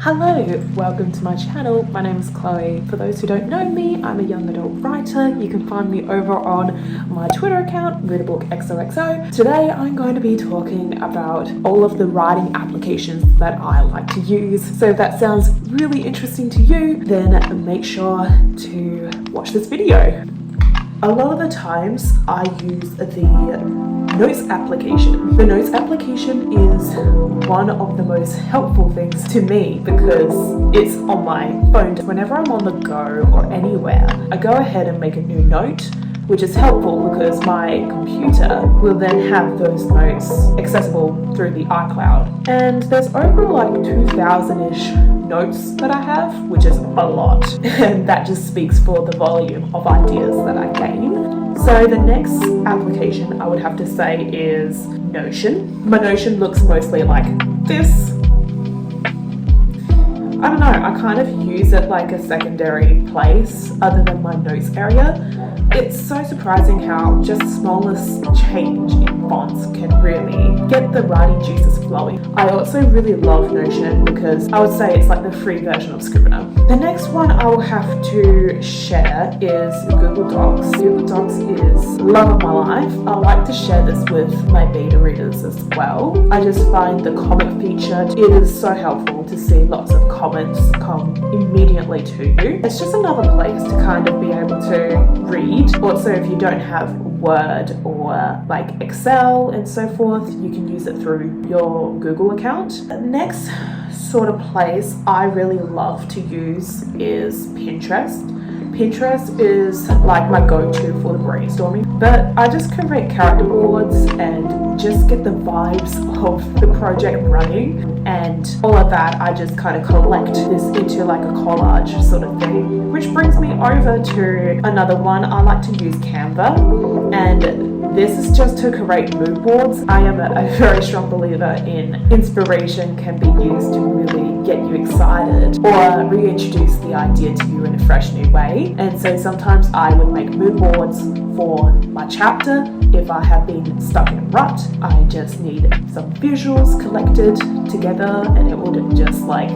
Hello, welcome to my channel. My name is Chloe. For those who don't know me, I'm a young adult writer. You can find me over on my Twitter account, ReadABookXOXO. Today I'm going to be talking about all of the writing applications that I like to use. So if that sounds really interesting to you, then make sure to watch this video. A lot of the times I use the Notes application. The Notes application is one of the most helpful things to me because it's on my phone. Whenever I'm on the go or anywhere, I go ahead and make a new note, which is helpful because my computer will then have those notes accessible through the iCloud. And there's over like 2,000-ish notes that I have, which is a lot. And that just speaks for the volume of ideas that I gain. So the next application I would have to say is Notion. My Notion looks mostly like this. I don't know, I kind of use it like a secondary place other than my notes area. It's so surprising how just the smallest change in fonts can really get the writing juices flowing. I also really love Notion because I would say it's like the free version of Scrivener. The next one I will have to share is Google Docs. Google Docs is love of my life. I like to share this with my beta readers as well. I just find the comment feature, it is so helpful to see lots of comments come immediately to you. It's just another place to kind of be able to read. Also, if you don't have Word or like Excel and so forth, you can use it through your Google account. Next sort of place I really love to use is Pinterest. Pinterest is like my go-to for the brainstorming, but I just create character boards and just get the vibes of the project running, and all of that I just kind of collect this into like a collage sort of thing, which brings me over to another one. I like to use Canva, and this is just to create mood boards. I am a very strong believer in inspiration can be used to really get you excited or reintroduce the idea to you in a fresh new way. And so sometimes I would make mood boards for my chapter. If I have been stuck in a rut, I just need some visuals collected together and it would just like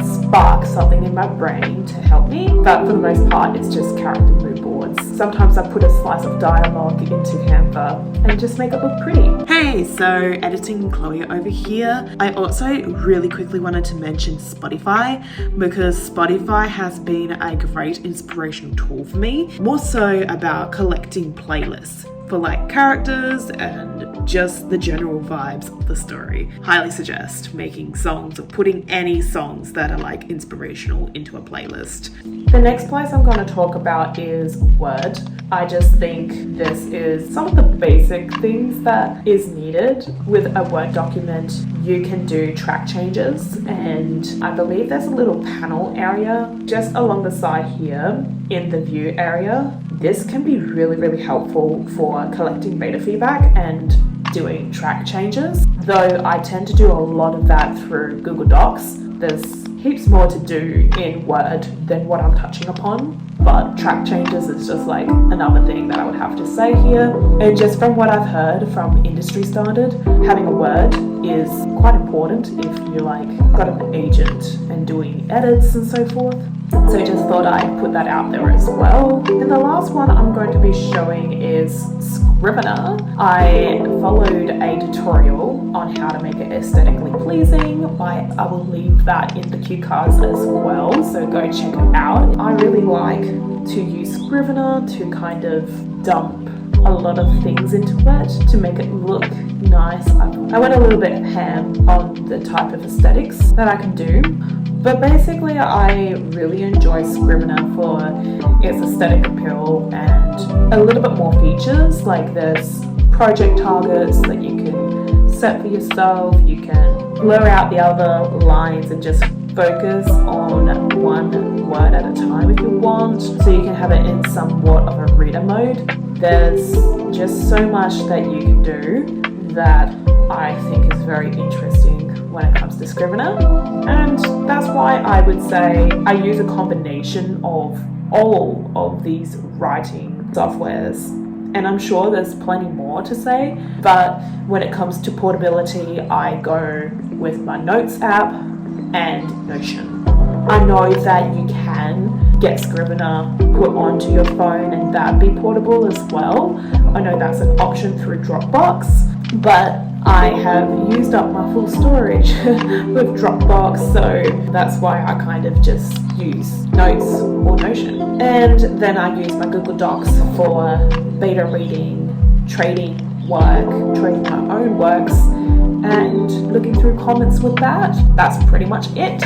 spark something in my brain to help me. But for the most part, it's just character mood boards. Sometimes I put a slice of dialogue into Canva and just make it look pretty. Hey, so editing Chloe over here. I also really quickly wanted to mention Spotify because Spotify has been a great inspirational tool for me, more so about collecting playlists for like characters and just the general vibes of the story. Highly suggest making songs or putting any songs that are like inspirational into a playlist. The next place I'm going to talk about is Word. I just think this is some of the basic things that is needed with a Word document. You can do track changes, and I believe there's a little panel area just along the side here in the view area. This can be really, really helpful for collecting beta feedback and doing track changes. Though I tend to do a lot of that through Google Docs, there's heaps more to do in Word than what I'm touching upon. But track changes is just like another thing that I would have to say here. And just from what I've heard from industry standard, having a Word is quite important if you like got an agent and doing edits and so forth. So I just thought I'd put that out there as well. And the last one I'm going to be showing is Scrivener. I followed a tutorial on how to make it aesthetically pleasing. I will leave that in the cue cards as well, so go check it out. I really like to use Scrivener to kind of dump a lot of things into it to make it look nice. I went a little bit ham on the type of aesthetics that I can do, but basically I really enjoy Scrivener for its aesthetic appeal and a little bit more features, like there's project targets that you can set for yourself. You can blur out the other lines and just focus on one word at a time if you want, so you can have it in somewhat of a reader mode. There's just so much that you can do that I think is very interesting when it comes to Scrivener, and that's why I would say I use a combination of all of these writing softwares, and I'm sure there's plenty more to say, but when it comes to portability, I go with my Notes app and Notion. I know that you can get Scrivener put onto your phone and that be portable as well. I know that's an option through Dropbox, but I have used up my full storage with Dropbox, so that's why I kind of just use Notes or Notion. And then I use my Google Docs for beta reading, trading work, trading my own works, and looking through comments with that. That's pretty much it.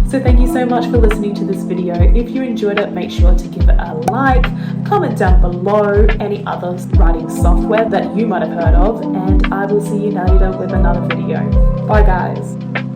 So thank you so much for listening to this video. If you enjoyed it, make sure to give it a like, comment down below any other writing software that you might have heard of, and I will see you later with another video. Bye guys.